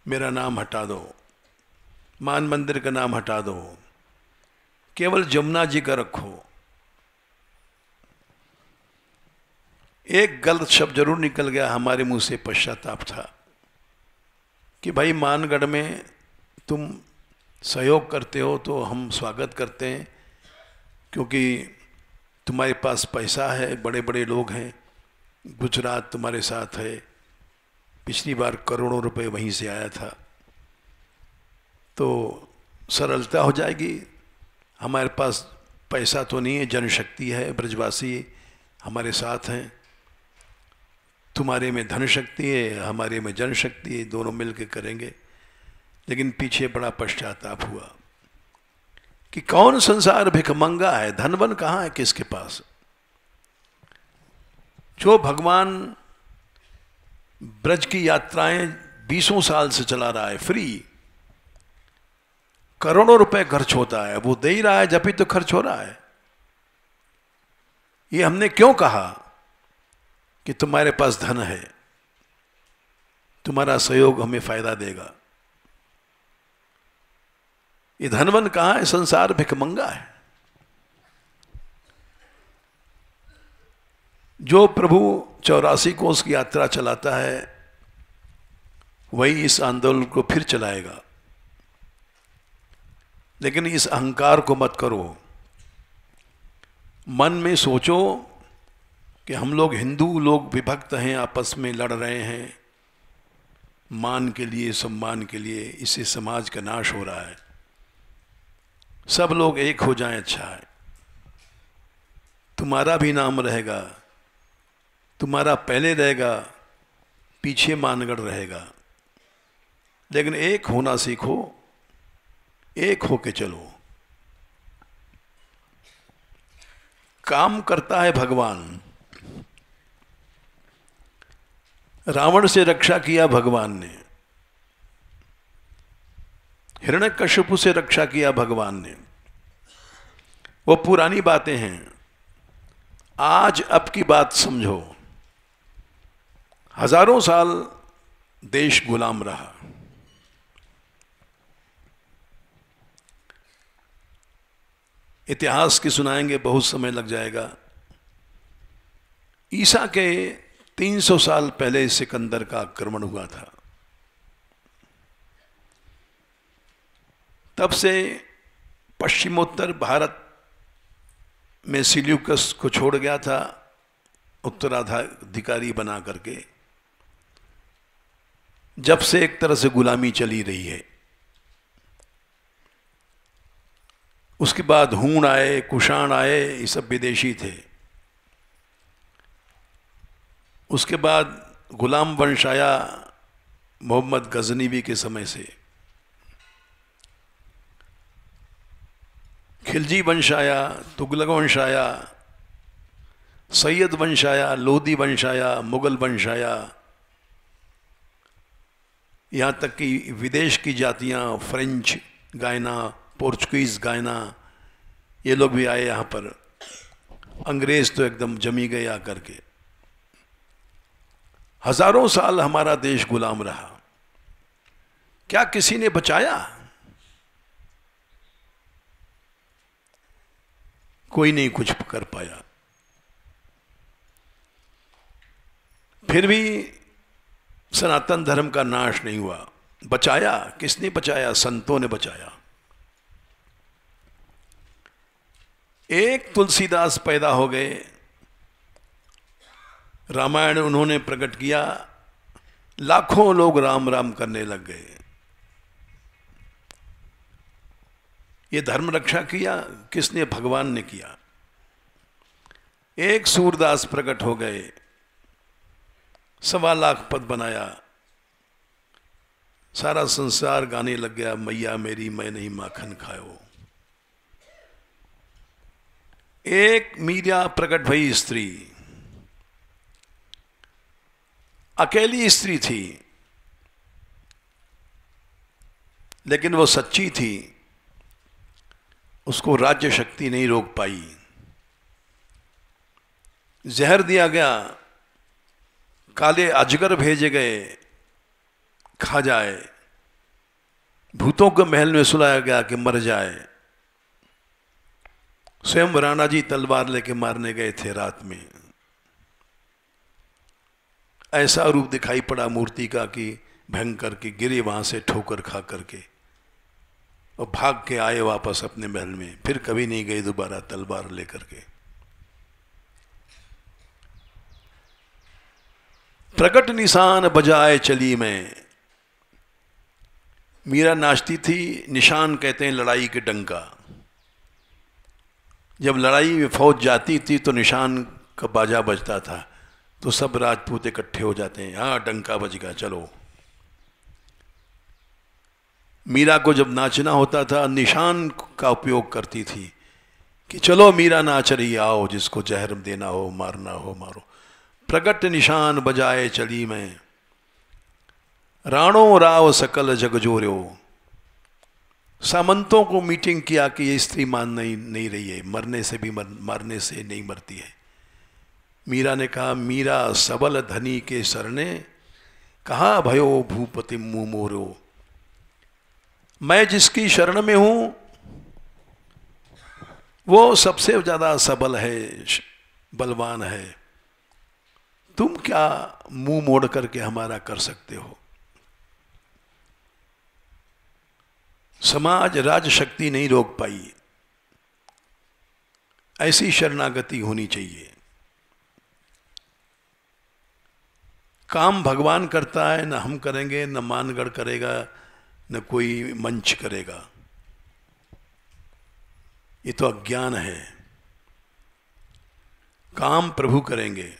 मेरा नाम हटा दो, मान मंदिर का नाम हटा दो, केवल जमुना जी का रखो। एक गलत शब्द जरूर निकल गया हमारे मुंह से, पश्चाताप था कि भाई मानगढ़ में तुम सहयोग करते हो तो हम स्वागत करते हैं, क्योंकि तुम्हारे पास पैसा है, बड़े बड़े लोग हैं, गुजरात तुम्हारे साथ है, पिछली बार करोड़ों रुपए वहीं से आया था, तो सरलता हो जाएगी। हमारे पास पैसा तो नहीं है, जनशक्ति है, ब्रजवासी हमारे साथ हैं, तुम्हारे में धन शक्ति है, हमारे में जनशक्ति है, दोनों मिलकर करेंगे। लेकिन पीछे बड़ा पश्चाताप हुआ कि कौन संसार भिखमंगा है, धनवन कहाँ है किसके पास? जो भगवान ब्रज की यात्राएं 20 साल से चला रहा है, फ्री, करोड़ों रुपए खर्च होता है, वो दे ही रहा है, जब भी तो खर्च हो रहा है। ये हमने क्यों कहा कि तुम्हारे पास धन है, तुम्हारा सहयोग हमें फायदा देगा? ये धनवन कहाँ है? संसार भिखमंगा है। जो प्रभु 84 कोस की यात्रा चलाता है वही इस आंदोलन को फिर चलाएगा। लेकिन इस अहंकार को मत करो। मन में सोचो कि हम लोग हिंदू लोग विभक्त हैं, आपस में लड़ रहे हैं मान के लिए, सम्मान के लिए, इससे समाज का नाश हो रहा है। सब लोग एक हो जाएं, अच्छा है। तुम्हारा भी नाम रहेगा, तुम्हारा पहले रहेगा, पीछे मानगढ़ रहेगा। लेकिन एक होना सीखो, एक होके चलो। काम करता है भगवान। रावण से रक्षा किया भगवान ने, हिरण्यकश्यप से रक्षा किया भगवान ने। वो पुरानी बातें हैं। आज अब की बात समझो। हजारों साल देश गुलाम रहा। इतिहास की सुनाएंगे, बहुत समय लग जाएगा। ईसा के 300 साल पहले सिकंदर का आक्रमण हुआ था। तब से पश्चिमोत्तर भारत में सिल्यूकस को छोड़ गया था उत्तराधिकारी बना करके। जब से एक तरह से गुलामी चली रही है। उसके बाद हूण आए, कुषाण आए, ये सब विदेशी थे। उसके बाद गुलाम वंश आया मोहम्मद गजनीवी के समय से। खिलजी वंश आया, तुगलक वंश आया, सैयद वंश आया, लोधी वंश आया, मुगल वंश आया। यहाँ तक कि विदेश की जातियाँ, फ्रेंच गायना, पोर्चुगीज गायना, ये लोग भी आए यहाँ पर। अंग्रेज तो एकदम जमी गए आकर के। हजारों साल हमारा देश गुलाम रहा। क्या किसी ने बचाया? कोई नहीं कुछ कर पाया। फिर भी सनातन धर्म का नाश नहीं हुआ। बचाया किसने? बचाया, संतों ने बचाया। एक तुलसीदास पैदा हो गए, रामायण उन्होंने प्रकट किया, लाखों लोग राम राम करने लग गए। ये धर्म रक्षा किया किसने? भगवान ने किया। एक सूरदास प्रकट हो गए, 1.25 लाख पद बनाया, सारा संसार गाने लग गया, मैया मेरी मैं नहीं माखन खायो। एक मीरा प्रकट भई स्त्री, अकेली स्त्री थी, लेकिन वो सच्ची थी। उसको राज्य शक्ति नहीं रोक पाई। जहर दिया गया, काले अजगर भेजे गए, खा जाए। भूतों के महल में सुलाया गया कि मर जाए। स्वयं राणा जी तलवार लेके मारने गए थे रात में। ऐसा रूप दिखाई पड़ा मूर्ति का कि भयंकर की, गिरे वहां से ठोकर खा करके और भाग के आए वापस अपने महल में। फिर कभी नहीं गए दोबारा तलवार लेकर के। प्रकट निशान बजाए चली मैं। मीरा नाचती थी। निशान कहते हैं लड़ाई के डंका। जब लड़ाई में फौज जाती थी तो निशान का बाजा बजता था, तो सब राजपूत इकट्ठे हो जाते हैं, हाँ डंका बज गया चलो। मीरा को जब नाचना होता था निशान का उपयोग करती थी कि चलो मीरा नाच रही, आओ, जिसको जहर देना हो मारना हो मारो। प्रगट निशान बजाए चली मैं, राणो राव सकल जग जोर्यो। सामंतों को मीटिंग किया कि ये स्त्री मान नहीं रही है, मरने से भी मारने से नहीं मरती है। मीरा ने कहा, मीरा सबल धनी के सरने, कहा भयो भूपति मुँह मोरो। मैं जिसकी शरण में हूं वो सबसे ज्यादा सबल है, बलवान है। तुम क्या मुंह मोड़ करके हमारा कर सकते हो? समाज राजशक्ति नहीं रोक पाई, ऐसी शरणागति होनी चाहिए। काम भगवान करता है, न हम करेंगे, न मानगढ़ करेगा, न कोई मंच करेगा। ये तो अज्ञान है। काम प्रभु करेंगे,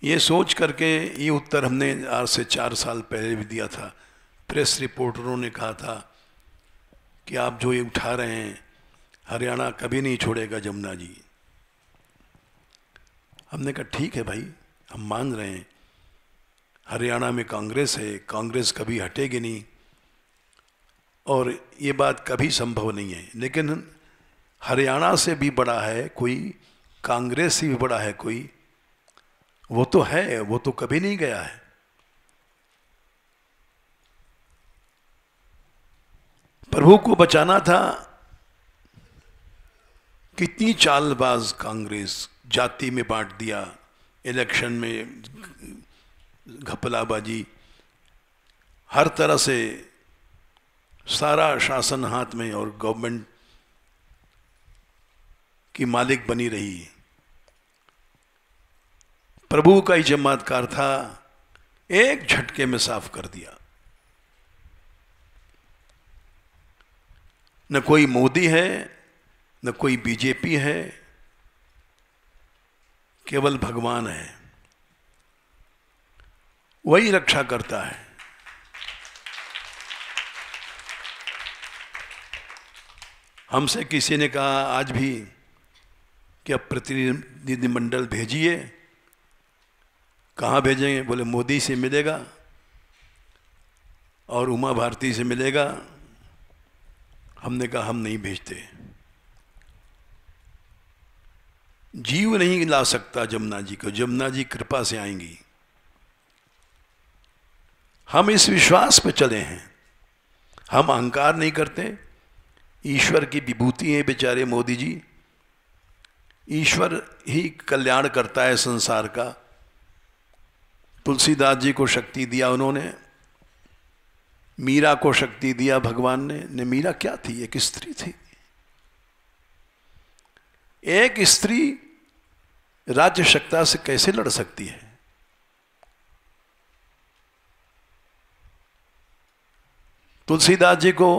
ये सोच करके ये उत्तर हमने आज से 4 साल पहले भी दिया था। प्रेस रिपोर्टरों ने कहा था कि आप जो ये उठा रहे हैं, हरियाणा कभी नहीं छोड़ेगा जमुना जी। हमने कहा ठीक है भाई, हम मान रहे हैं, हरियाणा में कांग्रेस है, कांग्रेस कभी हटेगी नहीं और ये बात कभी संभव नहीं है। लेकिन हरियाणा से भी बड़ा है कोई, कांग्रेस से भी बड़ा है कोई, वो तो है, वो तो कभी नहीं गया है। प्रभु को बचाना था। कितनी चालबाज कांग्रेस, जाति में बांट दिया, इलेक्शन में घपलाबाजी, हर तरह से सारा शासन हाथ में और गवर्नमेंट की मालिक बनी रही। प्रभु का ही चमत्कार था, एक झटके में साफ कर दिया। न कोई मोदी है, न कोई बीजेपी है, केवल भगवान है, वही रक्षा करता है। हमसे किसी ने कहा आज भी कि अब प्रतिनिधिमंडल भेजिए। कहाँ भेजेंगे? बोले मोदी से मिलेगा और उमा भारती से मिलेगा। हमने कहा हम नहीं भेजते। जीव नहीं ला सकता जमुना जी को, जमुना जी कृपा से आएंगी। हम इस विश्वास पे चले हैं, हम अहंकार नहीं करते। ईश्वर की विभूति है बेचारे मोदी जी, ईश्वर ही कल्याण करता है संसार का। तुलसीदास जी को शक्ति दिया उन्होंने, मीरा को शक्ति दिया भगवान ने। मीरा क्या थी? एक स्त्री थी। एक स्त्री राज्य सत्ता से कैसे लड़ सकती है? तुलसीदास जी को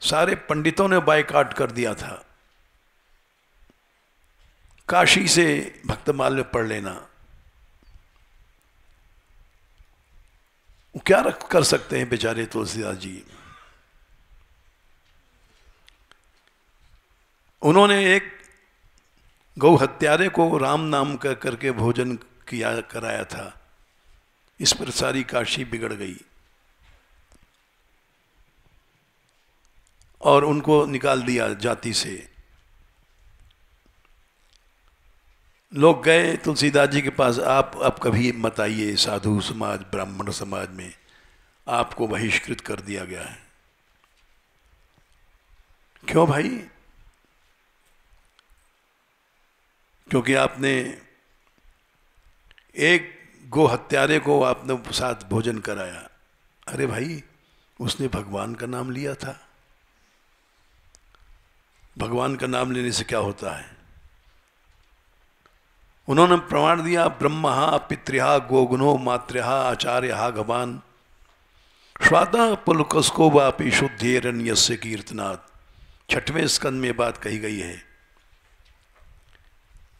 सारे पंडितों ने बायकॉट कर दिया था। काशी से भक्तमाल में पढ़ लेना, वो क्या कर सकते हैं बेचारे तुलसीदास जी। उन्होंने एक गौ हत्यारे को राम नाम करके भोजन किया कराया था। इस पर सारी काशी बिगड़ गई और उनको निकाल दिया जाति से। लोग गए तुलसीदास जी के पास, आप कभी मत आइए साधु समाज, ब्राह्मण समाज में आपको बहिष्कृत कर दिया गया है। क्यों भाई? क्योंकि आपने एक गो हत्यारे को आपने साथ भोजन कराया। अरे भाई, उसने भगवान का नाम लिया था। भगवान का नाम लेने से क्या होता है? उन्होंने प्रमाण दिया, ब्रह्महा पितृहा गोगुनो मातृहा आचार्यहा गवान श्वाता पुलकस्को वापि शुद्धेरण्यस्य कीर्तनात्। 6वें स्कंद में बात कही गई है।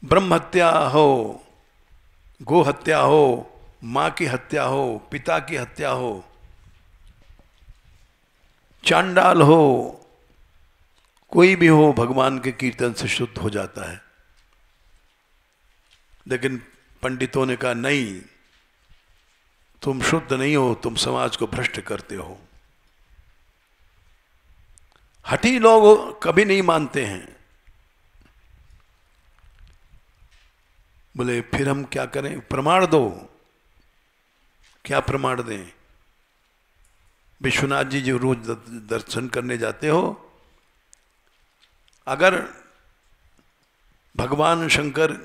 ब्रह्म हत्या हो, गो हत्या हो, मां की हत्या हो, पिता की हत्या हो, चांडाल हो, कोई भी हो, भगवान के कीर्तन से शुद्ध हो जाता है। लेकिन पंडितों ने कहा नहीं, तुम शुद्ध नहीं हो, तुम समाज को भ्रष्ट करते हो। हठी लोग कभी नहीं मानते हैं। बोले फिर हम क्या करें? प्रमाण दो। क्या प्रमाण दें? विश्वनाथ जी जो रोज दर्शन करने जाते हो, अगर भगवान शंकर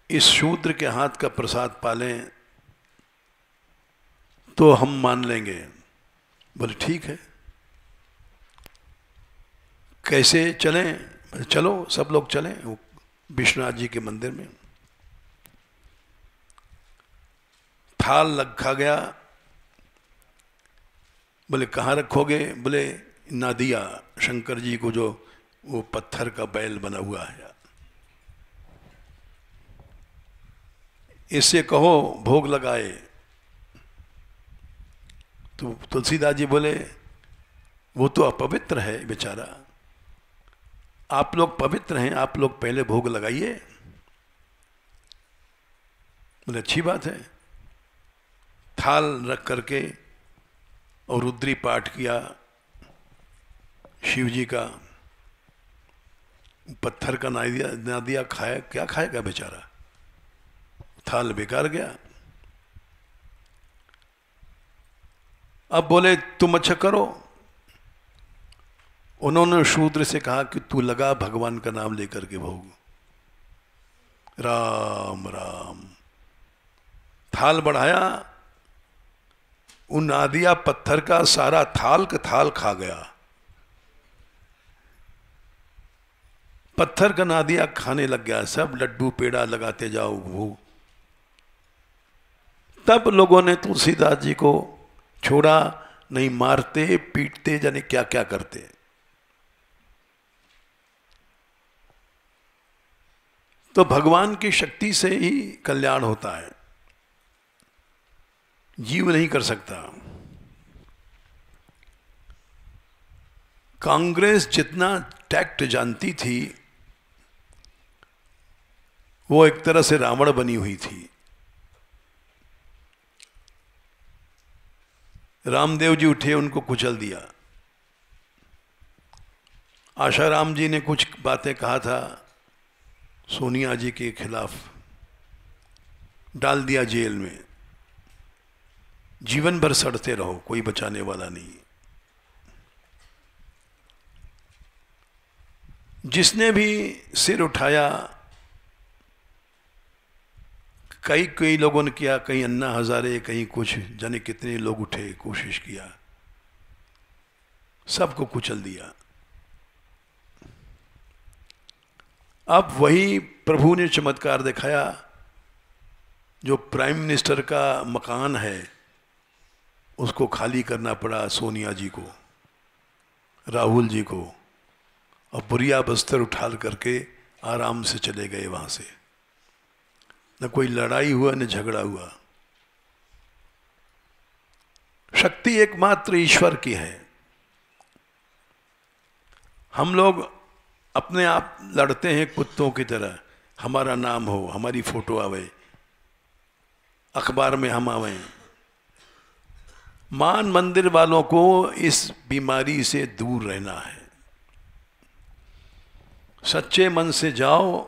इस शूद्र के हाथ का प्रसाद पालें तो हम मान लेंगे। बोले ठीक है, कैसे चलें? बोले चलो, सब लोग चलें विश्वनाथ जी के मंदिर में। थाल रखा गया। बोले कहाँ रखोगे? बोले नादिया, शंकर जी को जो वो पत्थर का बैल बना हुआ है, इससे कहो भोग लगाए। तो तुलसीदास जी बोले वो तो अपवित्र है बेचारा, आप लोग पवित्र हैं, आप लोग पहले भोग लगाइए। बोले अच्छी बात है। थाल रख करके और रुद्री पाठ किया शिव जी का। पत्थर का ना दिया खाया, क्या खाएगा बेचारा? थाल बेकार गया। अब बोले तुम अच्छा करो। उन्होंने शूद्र से कहा कि तू लगा भगवान का नाम लेकर के भोग, राम राम। थाल बढ़ाया, उन नादिया पत्थर का सारा थाल का थाल खा गया। पत्थर का नादिया खाने लग गया, सब लड्डू पेड़ा लगाते जाओ भोग। तब लोगों ने तुलसीदास जी को छोड़ा नहीं, मारते पीटते जाने क्या क्या करते। तो भगवान की शक्ति से ही कल्याण होता है, जीव नहीं कर सकता। कांग्रेस जितना टैक्ट जानती थी, वो एक तरह से रावण बनी हुई थी। रामदेव जी उठे, उनको कुचल दिया। आशाराम जी ने कुछ बातें कहा था सोनिया जी के खिलाफ, डाल दिया जेल में। जीवन भर सड़ते रहो, कोई बचाने वाला नहीं। जिसने भी सिर उठाया, कई लोगों ने किया, कहीं अन्ना हजारे, कहीं कुछ, जाने कितने लोग उठे, कोशिश किया, सबको कुचल दिया। अब वही प्रभु ने चमत्कार दिखाया। जो प्राइम मिनिस्टर का मकान है उसको खाली करना पड़ा सोनिया जी को, राहुल जी को, और बुरिया बस्तर उठा करके आराम से चले गए वहां से। न कोई लड़ाई हुआ न झगड़ा हुआ। शक्ति एकमात्र ईश्वर की है। हम लोग अपने आप लड़ते हैं कुत्तों की तरह, हमारा नाम हो, हमारी फोटो आवे, अखबार में हम आवे। मान मंदिर वालों को इस बीमारी से दूर रहना है। सच्चे मन से जाओ,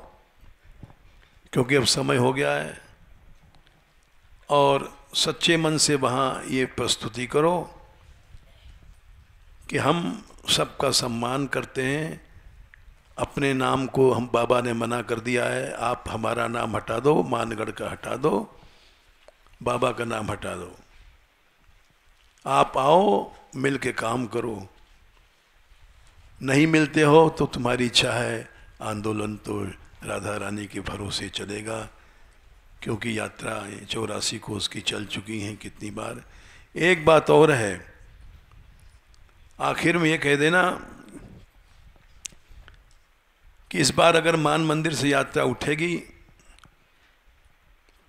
क्योंकि अब समय हो गया है, और सच्चे मन से वहाँ ये प्रस्तुति करो कि हम सबका सम्मान करते हैं। अपने नाम को हम, बाबा ने मना कर दिया है, आप हमारा नाम हटा दो, मानगढ़ का हटा दो, बाबा का नाम हटा दो। आप आओ, मिल के काम करो। नहीं मिलते हो तो तुम्हारी इच्छा है, आंदोलन तो राधा रानी के भरोसे चलेगा, क्योंकि यात्रा 84 कोस की चल चुकी हैं कितनी बार। एक बात और है, आखिर में ये कह देना कि इस बार अगर मान मंदिर से यात्रा उठेगी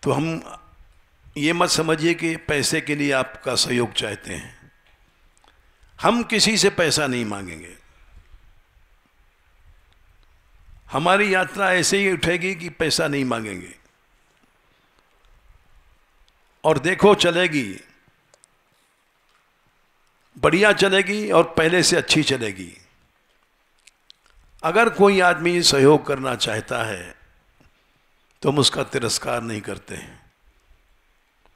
तो हम ये मत समझिए कि पैसे के लिए आपका सहयोग चाहते हैं। हम किसी से पैसा नहीं मांगेंगे। हमारी यात्रा ऐसे ही उठेगी कि पैसा नहीं मांगेंगे, और देखो चलेगी, बढ़िया चलेगी और पहले से अच्छी चलेगी। अगर कोई आदमी सहयोग करना चाहता है तो हम उसका तिरस्कार नहीं करते हैं।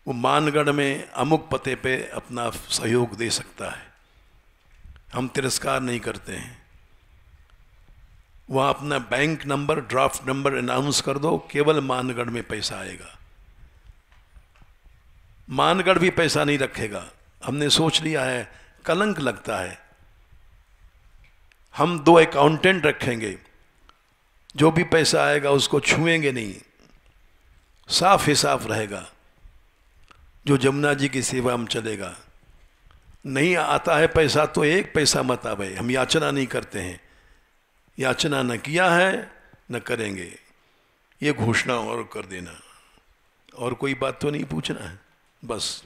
वो मानगढ़ में अमुक पते पे अपना सहयोग दे सकता है, हम तिरस्कार नहीं करते हैं। वहाँ अपना bank number, draft number announce कर दो, केवल मानगढ़ में पैसा आएगा। मानगढ़ भी पैसा नहीं रखेगा। हमने सोच लिया है, कलंक लगता है। हम 2 अकाउंटेंट रखेंगे, जो भी पैसा आएगा उसको छुएंगे नहीं, साफ हिसाब रहेगा। जो जमुना जी की सेवा में चलेगा। नहीं आता है पैसा तो 1 पैसा मत आवे। हम याचना नहीं करते हैं, याचना न किया है न करेंगे, ये घोषणा और कर देना। और कोई बात तो नहीं पूछना है, बस।